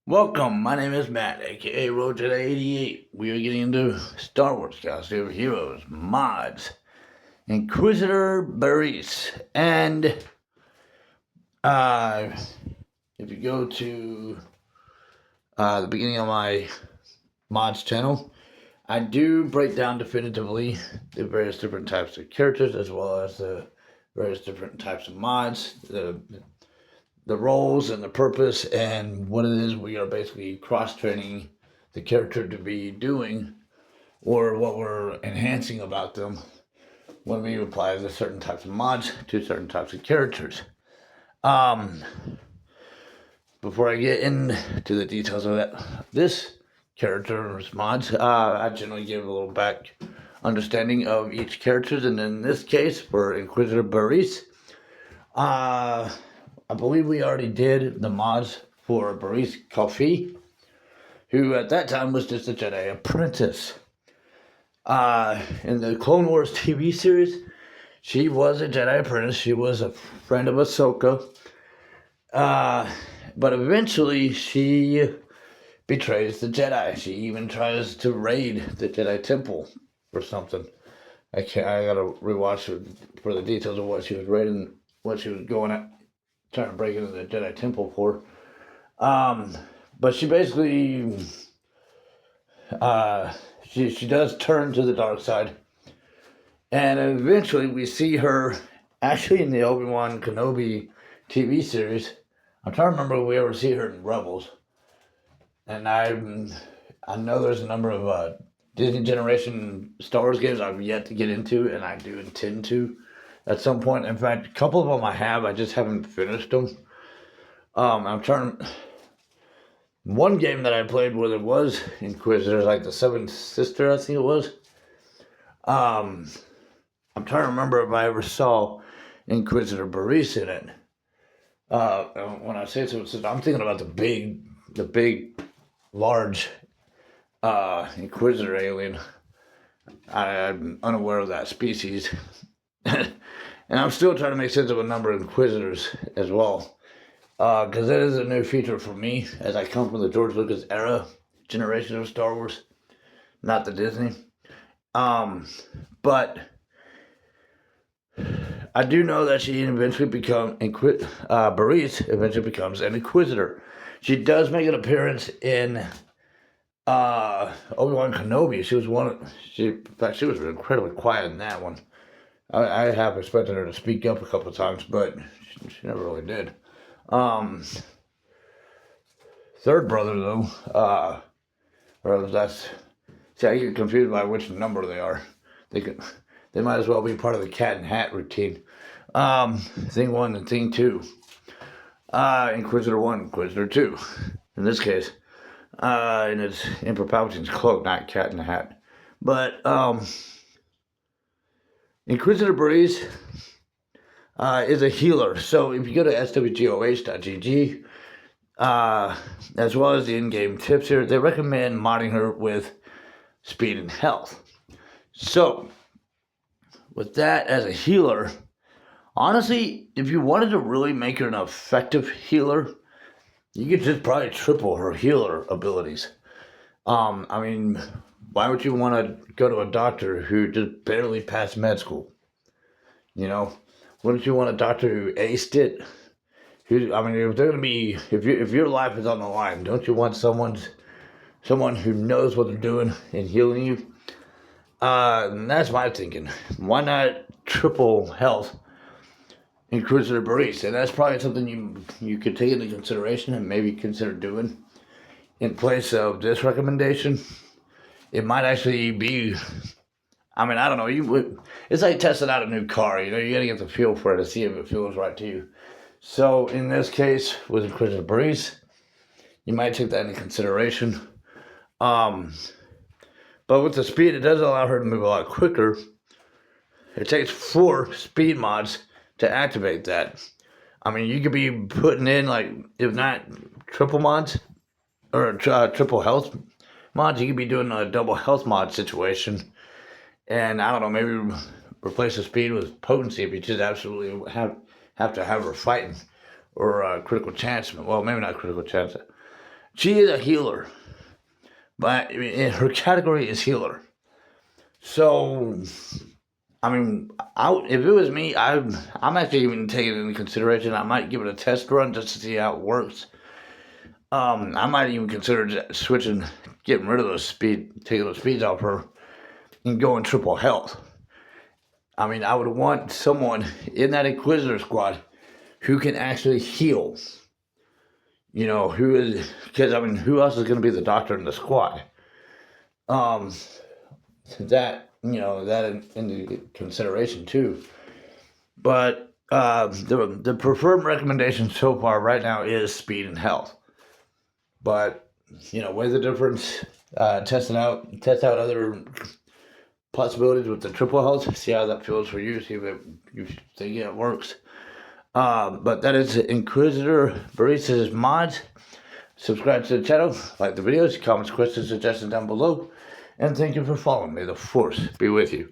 Welcome, my name is Matt, aka Road88. We are getting into Star Wars Galaxy of Heroes mods. Inquisitor Barriss. And if you go to the beginning of my mods channel, I do break down definitively the various different types of characters as well as the various different types of mods, the roles and the purpose and what it is we are basically cross-training the character to be doing, or what we're enhancing about them when we apply the certain types of mods to certain types of characters. Before I get into the details of this character's mods, I generally give a little back understanding of each character, and in this case, for Inquisitor Barriss, I believe we already did the mods for Barriss Coffee, who at that time was just a Jedi apprentice. In the Clone Wars TV series, she was a Jedi apprentice. She was a friend of Ahsoka. But eventually she betrays the Jedi. She even tries to raid the Jedi Temple or something. I gotta rewatch it for the details of what she was raiding, what she was going at, trying to break into the Jedi Temple for. But she basically, she does turn to the dark side. And eventually we see her actually in the Obi-Wan Kenobi TV series. I'm trying to remember if we ever see her in Rebels. And I know there's a number of Disney Generation Star Wars games I've yet to get into, and I do intend to at some point. In fact, a couple of them I just haven't finished them. I'm trying. One game that I played where there was Inquisitors, like the Seventh Sister, I think it was. I'm trying to remember if I ever saw Inquisitor Barriss in it. When I say so, I'm thinking about the big, large Inquisitor alien. I'm unaware of that species. And I'm still trying to make sense of a number of Inquisitors as well. Because that is a new feature for me, as I come from the George Lucas era generation of Star Wars, not the Disney. But I do know that she eventually Barriss eventually becomes an Inquisitor. She does make an appearance in Obi-Wan Kenobi. In fact, she was incredibly quiet in that one. I have expected her to speak up a couple of times, but she never really did. Third brother, though, I get confused by which number they are. They might as well be part of the cat and hat routine. Thing 1 and Thing 2. Inquisitor 1, Inquisitor 2. In this case. And it's Emperor Palpatine's cloak, not cat in the hat. But, Inquisitor Barriss is a healer. So if you go to swgoh.gg, as well as the in-game tips here, they recommend modding her with speed and health. So, with that as a healer, honestly, if you wanted to really make her an effective healer, you could just probably triple her healer abilities. I mean, why would you want to go to a doctor who just barely passed med school? You know, wouldn't you want a doctor who aced it? If your life is on the line, don't you want someone who knows what they're doing in healing you? And that's my thinking. Why not triple health Inquisitor Barriss? And that's probably something you could take into consideration and maybe consider doing in place of this recommendation. It might actually be, I don't know, it's like testing out a new car, you gotta get the feel for it to see if it feels right to you. So in this case, with Inquisitor Barriss, you might take that into consideration. But with the speed, it does allow her to move a lot quicker. It takes 4 speed mods to activate that. You could be putting in, like, if not triple mods, or triple health mods, you could be doing a double health mod situation. And I don't know, maybe replace the speed with potency if you just absolutely have to have her fighting. Or critical chance. Well, maybe not critical chance. She is a healer, but her category is healer. So, I mean, if it was me, I'm actually even taking it into consideration. I might give it a test run just to see how it works. I might even consider switching, getting rid of those taking those speeds off her, and going triple health. I mean, I would want someone in that Inquisitor squad who can actually heal. You know, because I mean, who else is going to be the doctor in the squad? That, that into consideration too. But the preferred recommendation so far right now is speed and health. But, weigh the difference, test out other possibilities with the triple health, see how that feels for you, see if you think it works. But that is Inquisitor Barriss' mods. Subscribe to the channel, like the videos, comments, questions, suggestions down below, and thank you for following me. The Force be with you.